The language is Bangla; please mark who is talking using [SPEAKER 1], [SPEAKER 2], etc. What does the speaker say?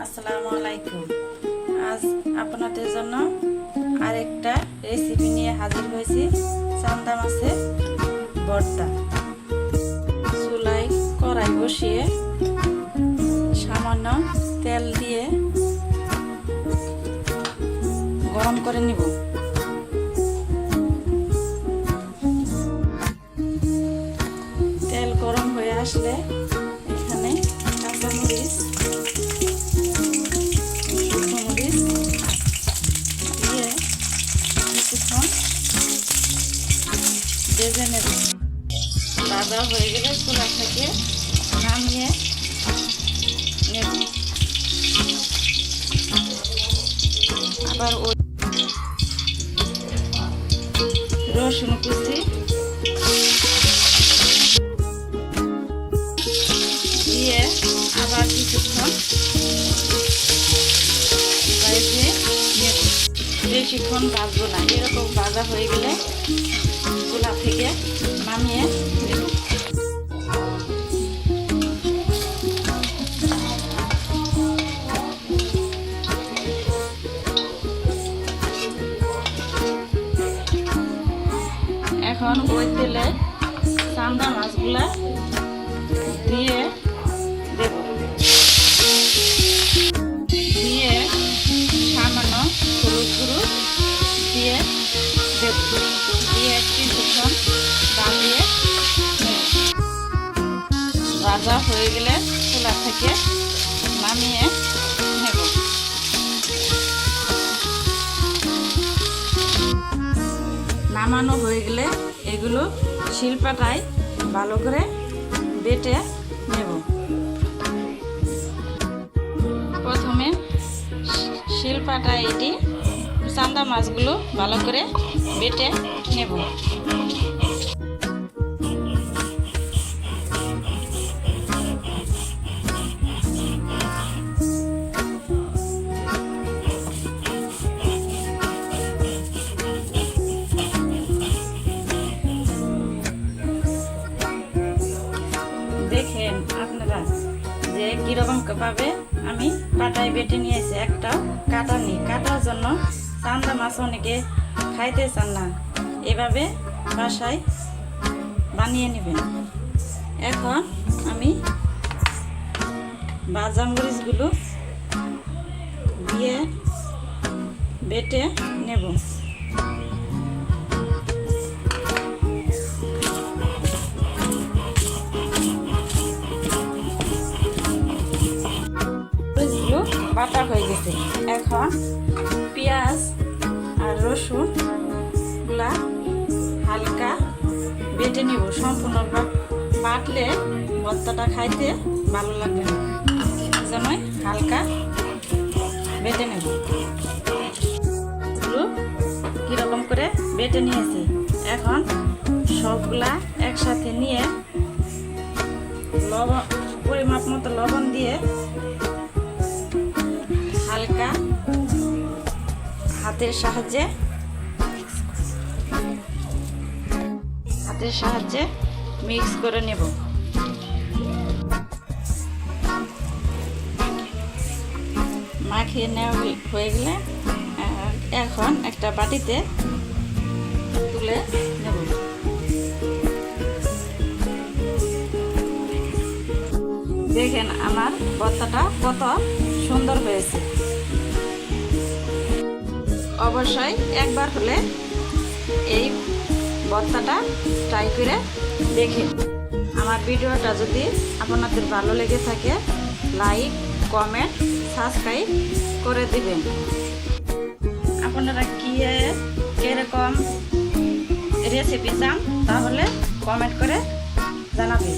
[SPEAKER 1] আসসালামু আলাইকুম। আজ আপনাদের জন্য আরেকটা রেসিপি নিয়ে হাজির হয়েছি। চান্দা মাছের ভর্তা। চুলায় কড়াই বসিয়ে সামান্য তেল দিয়ে গরম করে নিব। তেল গরম হয়ে আসলে এখানে কাঁচামরিচ, শুকনো মরিচ দিয়ে কিছুক্ষণ ভেজে নেব। ভাজা হয়ে গেলে চুলা থেকে নামিয়ে নেব। আবার ওই রসুন কুচি দিয়ে আবার কিছুক্ষণ ভেজে নেব। বেশিক্ষণ ভাজবো না, এরকম ভাজা হয়ে গেলে চুলা থেকে নামিয়ে নেব। এখন ওই তেলে চান্দা মাছগুলা দিয়ে দেব। দিয়ে সামান্য হলুদ গুঁড়ো দিয়ে দেব। দিয়ে কিছুক্ষণ দাঁড়িয়ে ভাজা হয়ে গেলে চুলা থেকে নামিয়ে নেব। নামানো হয়ে গেলে এগুলো শিলপাটায় ভালো করে বেটে নেব। প্রথমে শিলপাটায় এটি চান্দা মাছগুলো ভালো করে বেটে নেব। দেখেন আপনারা যে কিরকম ভাবে আমি পাটায় বেটে নিয়েছি, একটাও কাটা নেই। কাটার জন্য চান্দা মাছ অনেকে খাইতে চান না, এভাবে বাসায় বানিয়ে নেবেন। এখন আমি ভাজা মরিচগুলো দিয়ে বেটে নেব। বাটা হয়ে গেছে। এখন পেঁয়াজ আর রসুন গুলা হালকা বেটে নিব। সম্পূর্ণ বাটলে ভর্তাটা খাইতে ভালো লাগবে না, যেন হালকা বেটে নেব। কিরকম করে বেটে নিয়েছি। এখন সবগুলা একসাথে নিয়ে লবণ, পরিমাপ মতো লবণ দিয়ে হালকা হাতের সাহায্যে মিক্স করে নেব। মাখিয়ে নেওয়া হয়ে গেলে এখন একটা বাটিতে তুলে নেব। দেখেন আমার ভর্তাটা কত সুন্দর হয়েছে। অবশ্যই একবার হলে এই ভর্তাটা ট্রাই করে দেখেন। আমার ভিডিওটা যদি আপনাদের ভালো লেগে থাকে, লাইক, কমেন্ট, সাবস্ক্রাইব করে দিবেন। আপনারা কিরকম রেসিপি চান তাহলে কমেন্ট করে জানাবেন।